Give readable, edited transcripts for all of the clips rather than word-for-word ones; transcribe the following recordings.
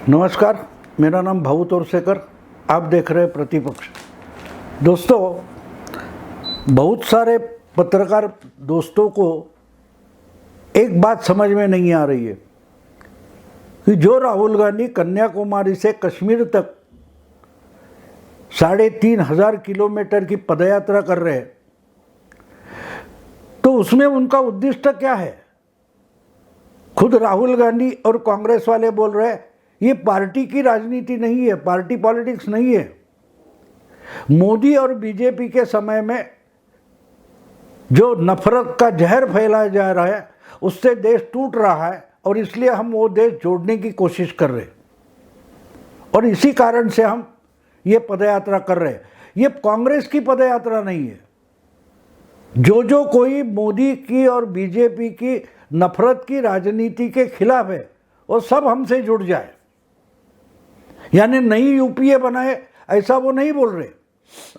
नमस्कार, मेरा नाम भाऊ तोरसेकर। आप देख रहे हैं प्रतिपक्ष। दोस्तों, बहुत सारे पत्रकार दोस्तों को एक बात समझ में नहीं आ रही है कि जो राहुल गांधी कन्याकुमारी से कश्मीर तक 3,500 किलोमीटर की पदयात्रा कर रहे हैं, तो उसमें उनका उद्देश्य क्या है? खुद राहुल गांधी और कांग्रेस वाले बोल रहे हैं ये पार्टी की राजनीति नहीं है, पार्टी पॉलिटिक्स नहीं है। मोदी और बीजेपी के समय में जो नफरत का जहर फैलाया जा रहा है उससे देश टूट रहा है और इसलिए हम वो देश जोड़ने की कोशिश कर रहे हैं और इसी कारण से हम ये पदयात्रा कर रहे हैं। ये कांग्रेस की पदयात्रा नहीं है। जो कोई मोदी की और बीजेपी की नफरत की राजनीति के खिलाफ है वो सब हमसे जुड़ जाए, यानी नई यूपीए बनाए, ऐसा वो नहीं बोल रहे।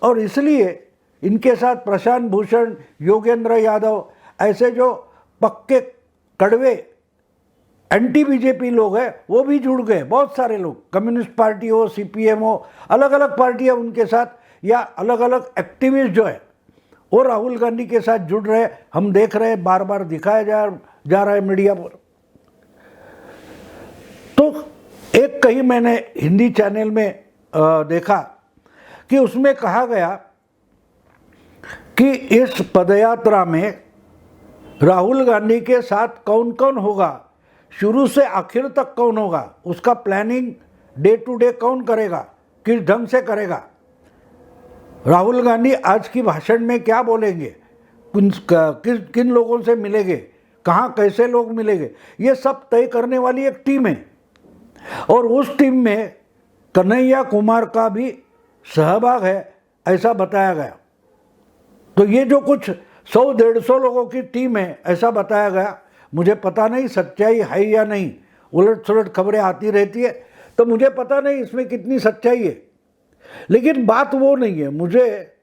और इसलिए इनके साथ प्रशांत भूषण, योगेंद्र यादव, ऐसे जो पक्के कड़वे एंटी बीजेपी लोग हैं वो भी जुड़ गए। बहुत सारे लोग, कम्युनिस्ट पार्टी हो, सीपीएम हो, अलग अलग पार्टियां उनके साथ, या अलग अलग एक्टिविस्ट जो है वो राहुल गांधी के साथ जुड़ रहे। हम देख रहे हैं, बार बार दिखाया जा रहा है मीडिया पर। तो एक कहीं मैंने हिंदी चैनल में देखा कि उसमें कहा गया कि इस पदयात्रा में राहुल गांधी के साथ कौन कौन होगा, शुरू से आखिर तक कौन होगा, उसका प्लानिंग डे टू डे कौन करेगा, किस ढंग से करेगा, राहुल गांधी आज की भाषण में क्या बोलेंगे, किन लोगों से मिलेंगे, कहाँ कैसे लोग मिलेंगे, ये सब तय करने वाली एक टीम है। और उस टीम में कन्हैया कुमार का भी सहभाग है, ऐसा बताया गया। तो ये जो कुछ 100-150 लोगों की टीम है ऐसा बताया गया। मुझे पता नहीं सच्चाई है या नहीं, उलट सुलट खबरें आती रहती है, तो मुझे पता नहीं इसमें कितनी सच्चाई है। लेकिन बात वो नहीं है। मुझे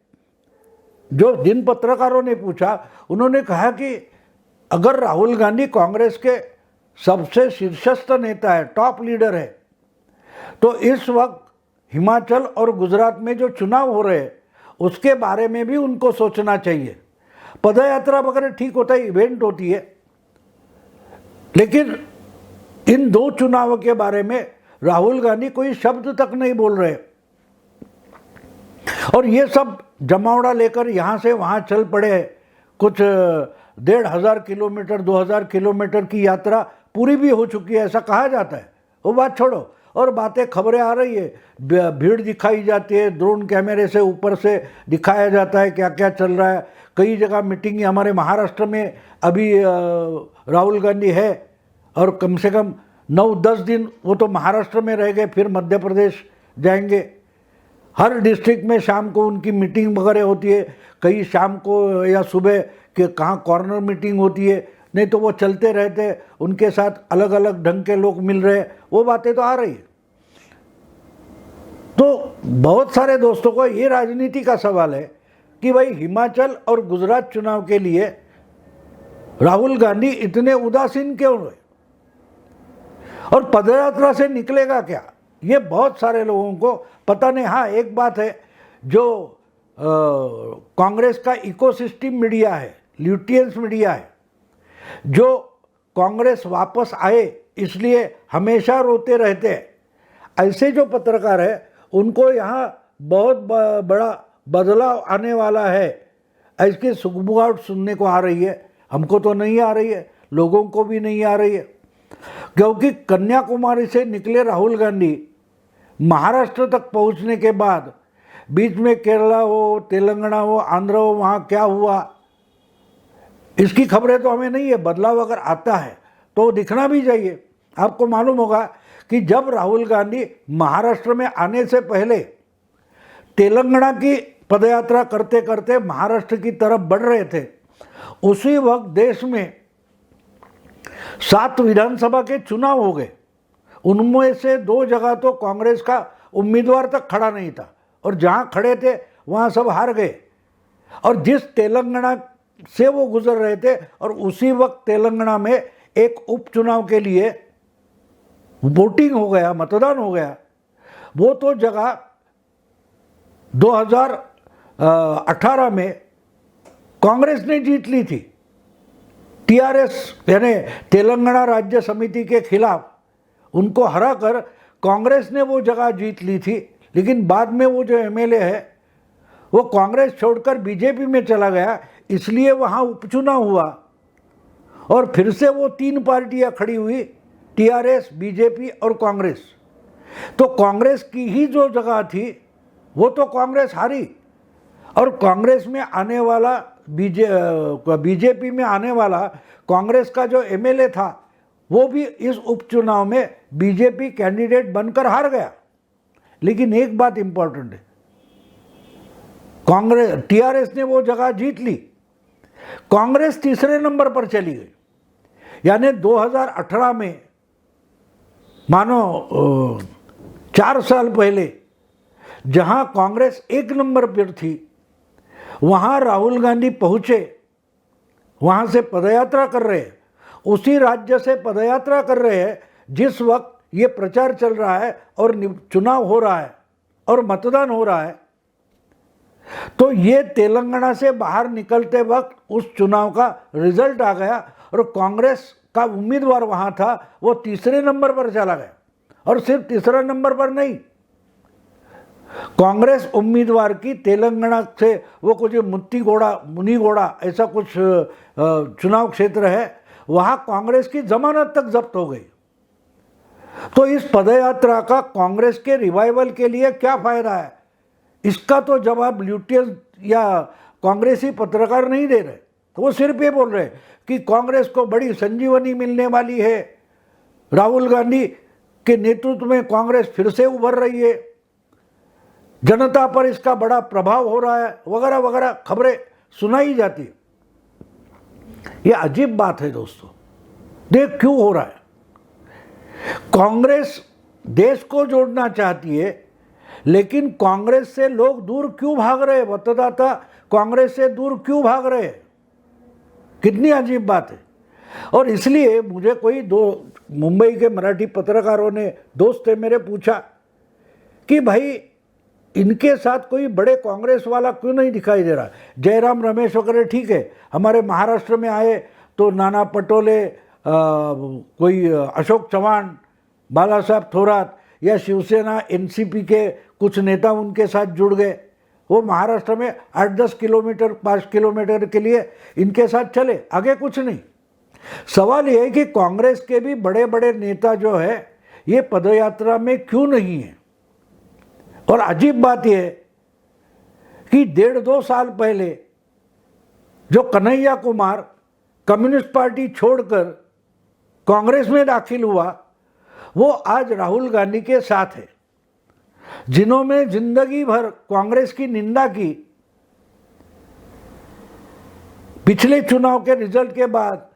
जिन पत्रकारों ने पूछा, उन्होंने कहा कि अगर राहुल गांधी कांग्रेस के सबसे शीर्षस्थ नेता है, टॉप लीडर है, तो इस वक्त हिमाचल और गुजरात में जो चुनाव हो रहे हैं उसके बारे में भी उनको सोचना चाहिए। पदयात्रा वगैरह ठीक होता है, इवेंट होती है, लेकिन इन दो चुनाव के बारे में राहुल गांधी कोई शब्द तक नहीं बोल रहे। और ये सब जमावड़ा लेकर यहाँ से वहाँ चल पड़े हैं। कुछ 1,500 किलोमीटर 2,000 किलोमीटर की यात्रा पूरी भी हो चुकी है ऐसा कहा जाता है। वो बात छोड़ो, और बातें खबरें आ रही है, भीड़ दिखाई जाती है, ड्रोन कैमरे से ऊपर से दिखाया जाता है क्या क्या चल रहा है। कई जगह मीटिंग, हमारे महाराष्ट्र में अभी राहुल गांधी है और कम से कम 9-10 दिन वो तो महाराष्ट्र में रह गए, फिर मध्य प्रदेश जाएंगे। हर डिस्ट्रिक्ट में शाम को उनकी मीटिंग वगैरह होती है, कहीं शाम को या सुबह के कहाँ कॉर्नर मीटिंग होती है, नहीं तो वो चलते रहते, उनके साथ अलग अलग ढंग के लोग मिल रहे, वो बातें तो आ रही है। तो बहुत सारे दोस्तों को ये राजनीति का सवाल है कि भाई हिमाचल और गुजरात चुनाव के लिए राहुल गांधी इतने उदासीन क्यों हुए और पदयात्रा से निकलेगा क्या, ये बहुत सारे लोगों को पता नहीं। हाँ, एक बात है, जो कांग्रेस का इकोसिस्टम मीडिया है, ल्यूटियंस मीडिया है, जो कांग्रेस वापस आए इसलिए हमेशा रोते रहते हैं, ऐसे जो पत्रकार है उनको यहाँ बहुत बड़ा बदलाव आने वाला है, ऐसी सुगबुगाहट सुनने को आ रही है। हमको तो नहीं आ रही है, लोगों को भी नहीं आ रही है, क्योंकि कन्याकुमारी से निकले राहुल गांधी महाराष्ट्र तक पहुँचने के बाद बीच में केरला हो, तेलंगाना हो, आंध्र हो, वहाँ क्या हुआ इसकी खबरें तो हमें नहीं है। बदलाव अगर आता है तो दिखना भी चाहिए। आपको मालूम होगा कि जब राहुल गांधी महाराष्ट्र में आने से पहले तेलंगाना की पदयात्रा करते करते महाराष्ट्र की तरफ बढ़ रहे थे, उसी वक्त देश में 7 विधानसभा के चुनाव हो गए। उनमें से 2 जगह तो कांग्रेस का उम्मीदवार तक खड़ा नहीं था और जहां खड़े थे वहां सब हार गए। और जिस तेलंगाना से वो गुजर रहे थे, और उसी वक्त तेलंगाना में एक उपचुनाव के लिए वोटिंग हो गया, मतदान हो गया, वो तो जगह 2018 में कांग्रेस ने जीत ली थी। टीआरएस यानी तेलंगाना राज्य समिति के खिलाफ उनको हराकर कांग्रेस ने वो जगह जीत ली थी। लेकिन बाद में वो जो एमएलए है वो कांग्रेस छोड़कर बीजेपी में चला गया, इसलिए वहाँ उपचुनाव हुआ और फिर से वो 3 पार्टियाँ खड़ी हुई, टीआरएस, बीजेपी और कांग्रेस। तो कांग्रेस की ही जो जगह थी वो तो कांग्रेस हारी, और कांग्रेस में आने वाला बीजेपी में आने वाला कांग्रेस का जो एमएलए था वो भी इस उपचुनाव में बीजेपी कैंडिडेट बनकर हार गया। लेकिन एक बात इंपॉर्टेंट है, कांग्रेस टीआरएस ने वो जगह जीत ली, कांग्रेस तीसरे नंबर पर चली गई। यानी 2018 में मानो 4 साल पहले जहां कांग्रेस 1 नंबर पर थी, वहां राहुल गांधी पहुंचे, वहां से पदयात्रा कर रहे हैं, उसी राज्य से पदयात्रा कर रहे हैं जिस वक्त ये प्रचार चल रहा है और चुनाव हो रहा है और मतदान हो रहा है। तो ये तेलंगाना से बाहर निकलते वक्त उस चुनाव का रिजल्ट आ गया और कांग्रेस का उम्मीदवार वहां था वो तीसरे नंबर पर चला गया। और सिर्फ तीसरा नंबर पर नहीं, कांग्रेस उम्मीदवार की तेलंगाना से वो कुछ मुनीगोड़ा ऐसा कुछ चुनाव क्षेत्र है, वहां कांग्रेस की जमानत तक जब्त हो गई। तो इस पदयात्रा का कांग्रेस के रिवाइवल के लिए क्या फायदा है, इसका तो जवाब ल्यूटियस या कांग्रेसी पत्रकार नहीं दे रहे। तो वो सिर्फ ये बोल रहे कि कांग्रेस को बड़ी संजीवनी मिलने वाली है, राहुल गांधी के नेतृत्व में कांग्रेस फिर से उभर रही है, जनता पर इसका बड़ा प्रभाव हो रहा है, वगैरह वगैरह खबरें सुनाई जाती है। ये अजीब बात है दोस्तों, देख क्यों हो रहा है। कांग्रेस देश को जोड़ना चाहती है, लेकिन कांग्रेस से लोग दूर क्यों भाग रहे हैं, मतदाता कांग्रेस से दूर क्यों भाग रहे हैं, कितनी अजीब बात है। और इसलिए मुझे कोई मुंबई के मराठी पत्रकारों ने, दोस्त थे मेरे, पूछा कि भाई इनके साथ कोई बड़े कांग्रेस वाला क्यों नहीं दिखाई दे रहा। जयराम रमेश वगैरह ठीक है, हमारे महाराष्ट्र में आए तो नाना पटोले, कोई अशोक चव्हाण, बाला साहब थोरात या शिवसेना एनसीपी के कुछ नेता उनके साथ जुड़ गए, वो महाराष्ट्र में 8-10 किलोमीटर 5 किलोमीटर के लिए इनके साथ चले, आगे कुछ नहीं। सवाल ये है कि कांग्रेस के भी बड़े बड़े नेता जो है ये पदयात्रा में क्यों नहीं है। और अजीब बात यह है कि 1.5-2 साल पहले जो कन्हैया कुमार कम्युनिस्ट पार्टी छोड़कर कांग्रेस में दाखिल हुआ, वो आज राहुल गांधी के साथ है। जिन्होंने जिंदगी भर कांग्रेस की निंदा की, पिछले चुनाव के रिजल्ट के बाद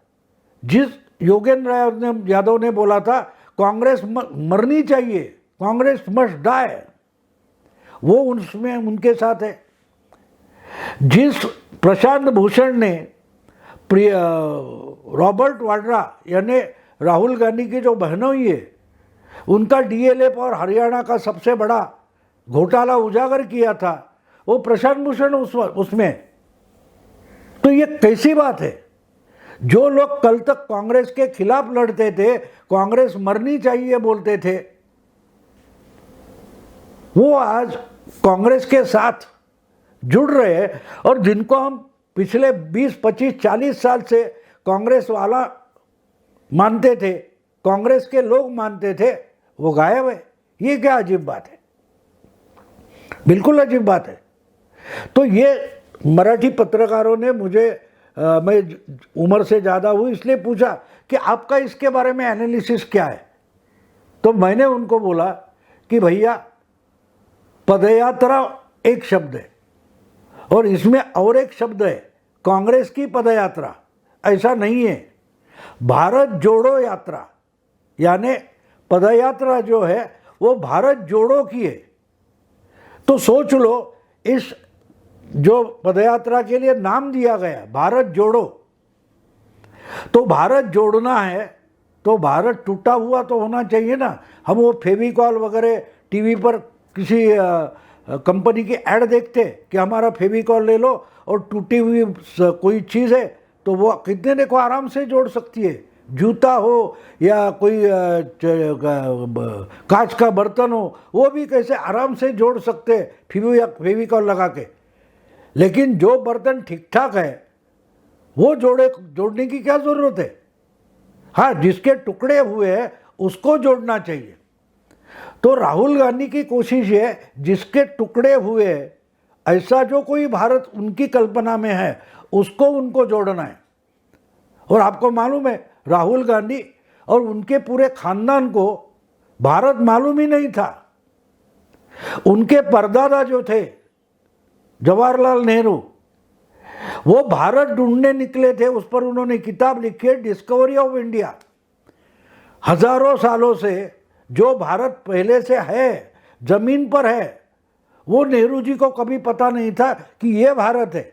जिस योगेंद्र यादव ने बोला था कांग्रेस मरनी चाहिए, कांग्रेस मस्ट डाई, वो उसमें उनके साथ है। जिस प्रशांत भूषण ने रॉबर्ट वाड्रा यानी राहुल गांधी की जो बहनोई है उनका डीएलएफ और हरियाणा का सबसे बड़ा घोटाला उजागर किया था, वो प्रशांत भूषण उसमें। तो ये कैसी बात है, जो लोग कल तक कांग्रेस के खिलाफ लड़ते थे, कांग्रेस मरनी चाहिए बोलते थे, वो आज कांग्रेस के साथ जुड़ रहे हैं। और जिनको हम पिछले 20, 25, 40 साल से कांग्रेस वाला मानते थे, कांग्रेस के लोग मानते थे, वो गायब है। ये क्या अजीब बात है, बिल्कुल अजीब बात है। तो ये मराठी पत्रकारों ने मुझे मैं उम्र से ज़्यादा हुई इसलिए पूछा कि आपका इसके बारे में एनालिसिस क्या है। तो मैंने उनको बोला कि भैया पदयात्रा एक शब्द है और इसमें और एक शब्द है कांग्रेस की पदयात्रा, ऐसा नहीं है। भारत जोड़ो यात्रा यानी पदयात्रा जो है वो भारत जोड़ो की है। तो सोच लो, इस जो पदयात्रा के लिए नाम दिया गया भारत जोड़ो, तो भारत जोड़ना है तो भारत टूटा हुआ तो होना चाहिए ना। हम वो फेविकॉल वगैरह टीवी पर किसी कंपनी की ऐड देखते कि हमारा फेविकॉल ले लो और टूटी हुई कोई चीज़ है तो वो कितने को आराम से जोड़ सकती है। जूता हो या कोई कांच का बर्तन हो, वो भी कैसे आराम से जोड़ सकते फेविकॉल लगा के। लेकिन जो बर्तन ठीक ठाक है वो जोड़ने की क्या ज़रूरत है। हाँ, जिसके टुकड़े हुए हैं उसको जोड़ना चाहिए। तो राहुल गांधी की कोशिश है जिसके टुकड़े हुए ऐसा जो कोई भारत उनकी कल्पना में है उसको उनको जोड़ना है। और आपको मालूम है राहुल गांधी और उनके पूरे खानदान को भारत मालूम ही नहीं था। उनके परदादा जो थे जवाहरलाल नेहरू, वो भारत ढूंढने निकले थे। उस पर उन्होंने किताब लिखी है डिस्कवरी ऑफ इंडिया। हजारों सालों से जो भारत पहले से है, जमीन पर है, वो नेहरू जी को कभी पता नहीं था कि ये भारत है।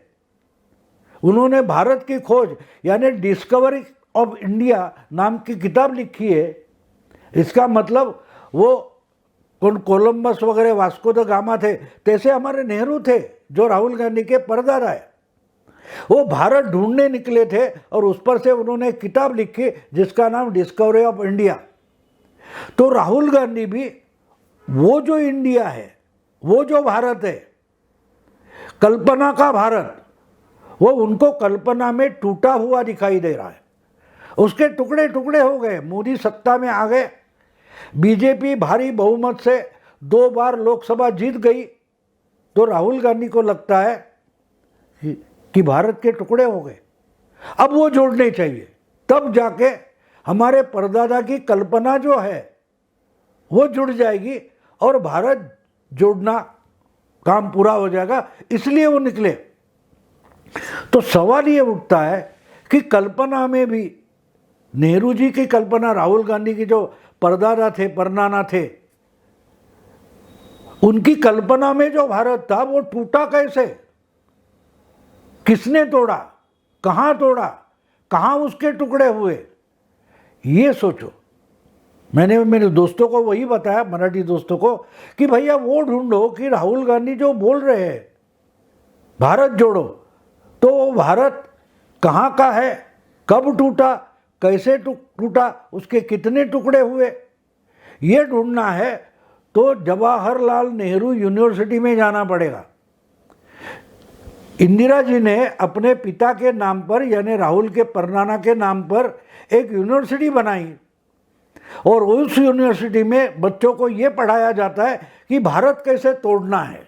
उन्होंने भारत की खोज यानी डिस्कवरी ऑफ इंडिया नाम की किताब लिखी है। इसका मतलब वो कोलंबस वगैरह वास्को द गामा थे, तैसे हमारे नेहरू थे जो राहुल गांधी के परदादा है। वो भारत ढूंढने निकले थे और उस पर से उन्होंने किताब लिखी जिसका नाम डिस्कवरी ऑफ इंडिया। तो राहुल गांधी भी वो जो इंडिया है, वो जो भारत है, कल्पना का भारत, वो उनको कल्पना में टूटा हुआ दिखाई दे रहा है। उसके टुकड़े टुकड़े हो गए। मोदी सत्ता में आ गए, बीजेपी भारी बहुमत से 2 बार लोकसभा जीत गई, तो राहुल गांधी को लगता है कि भारत के टुकड़े हो गए, अब वो जोड़ने चाहिए। तब जाके हमारे परदादा की कल्पना जो है वो जुड़ जाएगी और भारत जोड़ना काम पूरा हो जाएगा। इसलिए वो निकले। तो सवाल ये उठता है कि कल्पना में भी नेहरू जी की कल्पना, राहुल गांधी की जो परदादा थे, परनाना थे, उनकी कल्पना में जो भारत था वो टूटा कैसे, किसने तोड़ा, कहाँ उसके टुकड़े हुए, ये सोचो। मैंने मेरे दोस्तों को वही बताया, मराठी दोस्तों को, कि भैया वो ढूंढो कि राहुल गांधी जो बोल रहे हैं भारत जोड़ो, तो वो भारत कहाँ का है, कब टूटा, कैसे टूटा, उसके कितने टुकड़े हुए, ये ढूंढना है तो जवाहरलाल नेहरू यूनिवर्सिटी में जाना पड़ेगा। इंदिरा जी ने अपने पिता के नाम पर यानी राहुल के परनाना के नाम पर एक यूनिवर्सिटी बनाई और उस यूनिवर्सिटी में बच्चों को ये पढ़ाया जाता है कि भारत कैसे तोड़ना है,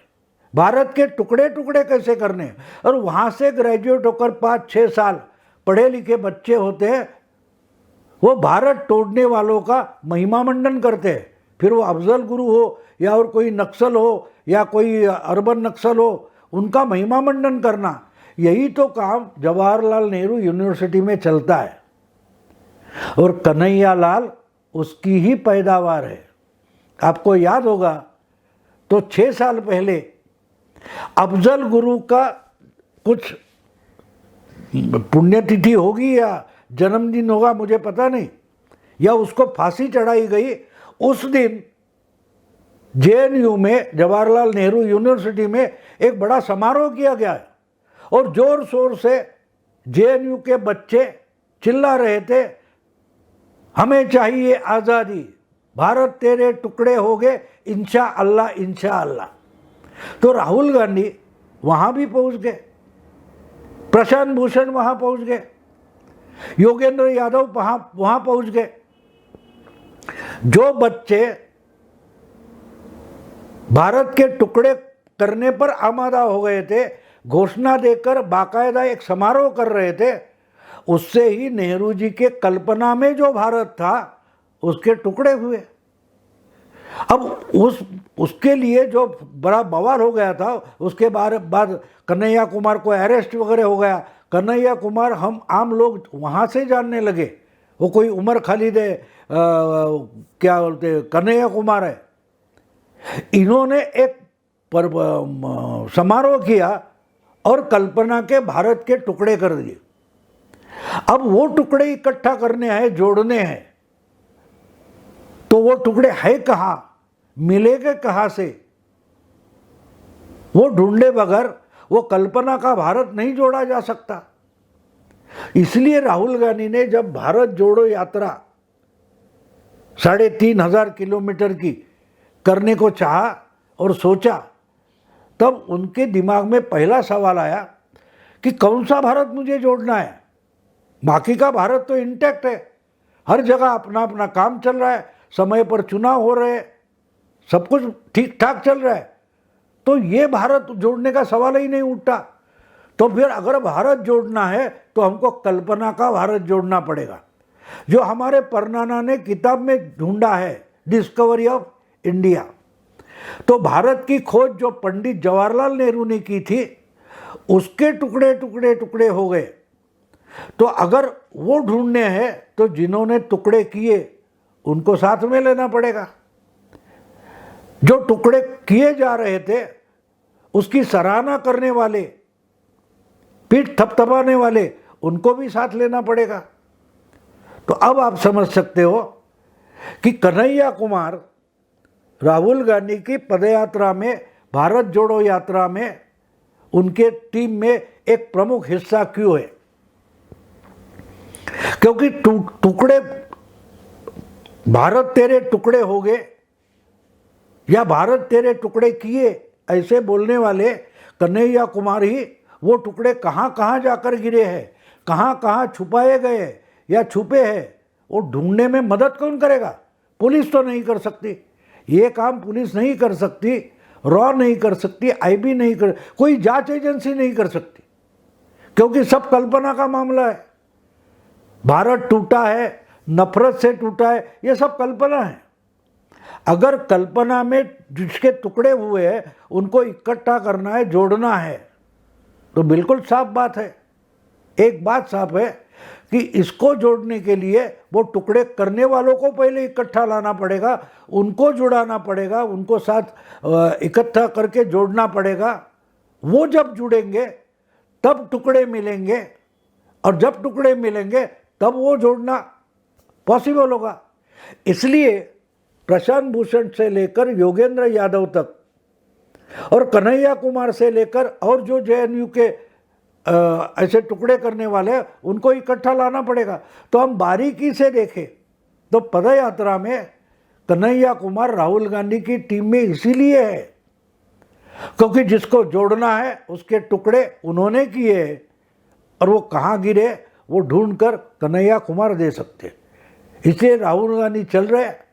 भारत के टुकड़े टुकड़े कैसे करने हैं। और वहाँ से ग्रेजुएट होकर 5-6 साल पढ़े लिखे बच्चे होते हैं, वो भारत तोड़ने वालों का महिमा मंडन करते हैं। फिर वो अफजल गुरु हो या और कोई नक्सल हो या कोई अर्बन नक्सल हो, उनका महिमा मंडन करना, यही तो काम जवाहरलाल नेहरू यूनिवर्सिटी में चलता है। और कन्हैया लाल उसकी ही पैदावार है। आपको याद होगा तो 6 साल पहले अफजल गुरु का कुछ पुण्यतिथि होगी या जन्मदिन होगा, मुझे पता नहीं, या उसको फांसी चढ़ाई गई। उस दिन जेएनयू में, जवाहरलाल नेहरू यूनिवर्सिटी में एक बड़ा समारोह किया गया है और जोर शोर से जेएनयू के बच्चे चिल्ला रहे थे, हमें चाहिए आज़ादी, भारत तेरे टुकड़े हो गए, इंशा अल्लाह इंशा अल्लाह। तो राहुल गांधी वहाँ भी पहुँच गए, प्रशांत भूषण वहाँ पहुँच गए, योगेंद्र यादव वहाँ पहुँच गए। जो बच्चे भारत के टुकड़े करने पर आमादा हो गए थे, घोषणा देकर बाकायदा एक समारोह कर रहे थे, उससे ही नेहरू जी के कल्पना में जो भारत था उसके टुकड़े हुए। अब उसके लिए जो बड़ा बवाल हो गया था, उसके बाद कन्हैया कुमार को अरेस्ट वगैरह हो गया। कन्हैया कुमार हम आम लोग वहाँ से जानने लगे, वो कोई उमर खालिद है, क्या बोलते, कन्हैया कुमार है। इन्होंने एक समारोह किया और कल्पना के भारत के टुकड़े कर दिए। अब वो टुकड़े इकट्ठा करने हैं, जोड़ने हैं, तो वो टुकड़े है कहाँ, मिलेंगे कहाँ से, वो ढूंढे बगैर वो कल्पना का भारत नहीं जोड़ा जा सकता। इसलिए राहुल गांधी ने जब भारत जोड़ो यात्रा 3,500 किलोमीटर की करने को चाहा और सोचा, तब उनके दिमाग में पहला सवाल आया कि कौन सा भारत मुझे जोड़ना है। बाकी का भारत तो इंटैक्ट है, हर जगह अपना अपना काम चल रहा है, समय पर चुनाव हो रहे हैं, सब कुछ ठीक ठाक चल रहा है, तो ये भारत जोड़ने का सवाल ही नहीं उठता। तो फिर अगर भारत जोड़ना है तो हमको कल्पना का भारत जोड़ना पड़ेगा, जो हमारे परनाना ने किताब में ढूंढा है, डिस्कवरी ऑफ इंडिया। तो भारत की खोज जो पंडित जवाहरलाल नेहरू ने की थी, उसके टुकड़े टुकड़े टुकड़े हो गए। तो अगर वो ढूंढने हैं तो जिन्होंने टुकड़े किए उनको साथ में लेना पड़ेगा। जो टुकड़े किए जा रहे थे उसकी सराहना करने वाले, पीठ थपथपाने वाले, उनको भी साथ लेना पड़ेगा। तो अब आप समझ सकते हो कि कन्हैया कुमार राहुल गांधी की पदयात्रा में, भारत जोड़ो यात्रा में, उनके टीम में एक प्रमुख हिस्सा क्यों है। क्योंकि टुकड़े, भारत तेरे टुकड़े हो गए या भारत तेरे टुकड़े किए, ऐसे बोलने वाले कन्हैया कुमार ही वो टुकड़े कहाँ कहाँ जाकर गिरे हैं, कहाँ कहाँ छुपाए गए या छुपे हैं, वो ढूंढने में मदद कौन करेगा। पुलिस तो नहीं कर सकती, ये काम पुलिस नहीं कर सकती, रॉ नहीं कर सकती, आईबी नहीं कर, कोई जांच एजेंसी नहीं कर सकती, क्योंकि सब कल्पना का मामला है। भारत टूटा है, नफरत से टूटा है, ये सब कल्पना है। अगर कल्पना में जिसके टुकड़े हुए हैं उनको इकट्ठा करना है, जोड़ना है, तो बिल्कुल साफ बात है। एक बात साफ है कि इसको जोड़ने के लिए वो टुकड़े करने वालों को पहले इकट्ठा लाना पड़ेगा, उनको जुड़ाना पड़ेगा, उनको साथ इकट्ठा करके जोड़ना पड़ेगा। वो जब जुड़ेंगे तब टुकड़े मिलेंगे, और जब टुकड़े मिलेंगे तब वो जोड़ना पॉसिबल होगा। इसलिए प्रशांत भूषण से लेकर योगेंद्र यादव तक और कन्हैया कुमार से लेकर और जो जेएनयू के ऐसे टुकड़े करने वाले हैं, उनको इकट्ठा लाना पड़ेगा। तो हम बारीकी से देखें तो पदयात्रा में कन्हैया कुमार राहुल गांधी की टीम में इसीलिए है क्योंकि जिसको जोड़ना है उसके टुकड़े उन्होंने किए हैं, और वो कहाँ गिरे वो ढूंढकर कन्हैया कुमार दे सकते। इसलिए राहुल गांधी चल रहे हैं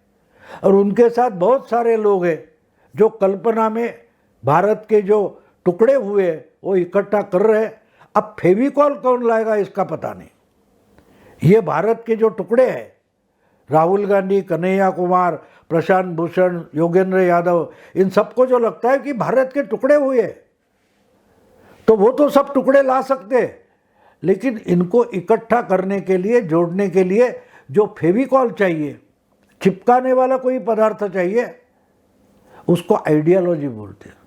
और उनके साथ बहुत सारे लोग हैं जो कल्पना में भारत के जो टुकड़े हुए वो इकट्ठा कर रहे हैं। अब फेविकॉल कौन लाएगा इसका पता नहीं। ये भारत के जो टुकड़े हैं, राहुल गांधी, कन्हैया कुमार, प्रशांत भूषण, योगेंद्र यादव, इन सबको जो लगता है कि भारत के टुकड़े हुए, तो वो तो सब टुकड़े ला सकते हैं, लेकिन इनको इकट्ठा करने के लिए, जोड़ने के लिए जो फेविकॉल चाहिए, चिपकाने वाला कोई पदार्थ चाहिए, उसको आइडियोलॉजी बोलते हैं,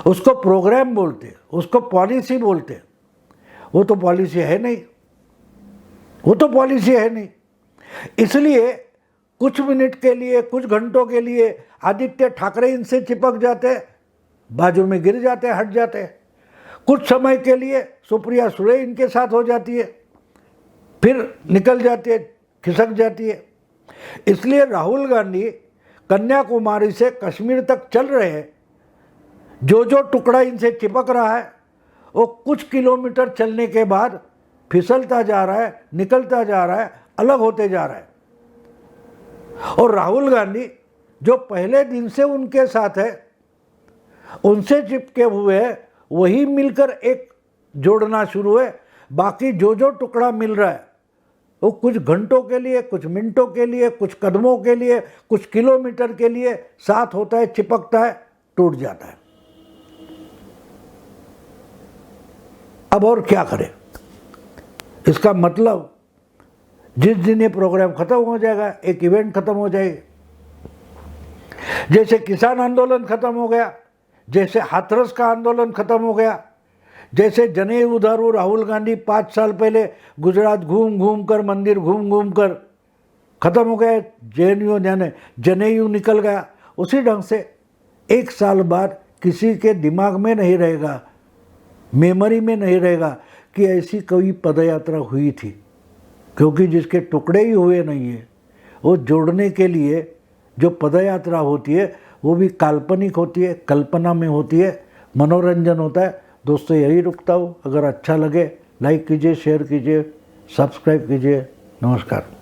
उसको प्रोग्राम बोलते हैं, उसको पॉलिसी बोलते हैं। वो तो पॉलिसी है नहीं, वो तो पॉलिसी है नहीं। इसलिए कुछ मिनट के लिए, कुछ घंटों के लिए आदित्य ठाकरे इनसे चिपक जाते, बाजू में गिर जाते, हट जाते। कुछ समय के लिए सुप्रिया सुले इनके साथ हो जाती है, फिर निकल जाती है, खिसक जाती है। इसलिए राहुल गांधी कन्याकुमारी से कश्मीर तक चल रहे हैं, जो जो टुकड़ा इनसे चिपक रहा है वो कुछ किलोमीटर चलने के बाद फिसलता जा रहा है, निकलता जा रहा है, अलग होते जा रहा है। और राहुल गांधी जो पहले दिन से उनके साथ है, उनसे चिपके हुए हैं, वही मिलकर एक जोड़ना शुरू है। बाकी जो जो टुकड़ा मिल रहा है वो कुछ घंटों के लिए, कुछ मिनटों के लिए, कुछ कदमों के लिए, कुछ किलोमीटर के लिए साथ होता है, चिपकता है, टूट जाता है। अब और क्या करें। इसका मतलब जिस दिन ये प्रोग्राम खत्म हो जाएगा, एक इवेंट खत्म हो जाएगी। जैसे किसान आंदोलन खत्म हो गया, जैसे हाथरस का आंदोलन खत्म हो गया, जैसे जनेऊ उधारू राहुल गांधी 5 साल पहले गुजरात घूम घूम कर, मंदिर घूम घूम कर ख़त्म हो गया, JNU यानी जनेयू निकल गया। उसी ढंग से 1 साल बाद किसी के दिमाग में नहीं रहेगा, मेमोरी में नहीं रहेगा कि ऐसी कोई पदयात्रा हुई थी, क्योंकि जिसके टुकड़े ही हुए नहीं है, वो जोड़ने के लिए जो पदयात्रा होती है वो भी काल्पनिक होती है, कल्पना में होती है, मनोरंजन होता है। दोस्तों यही रुकता हूँ, अगर अच्छा लगे लाइक कीजिए, शेयर कीजिए, सब्सक्राइब कीजिए। नमस्कार।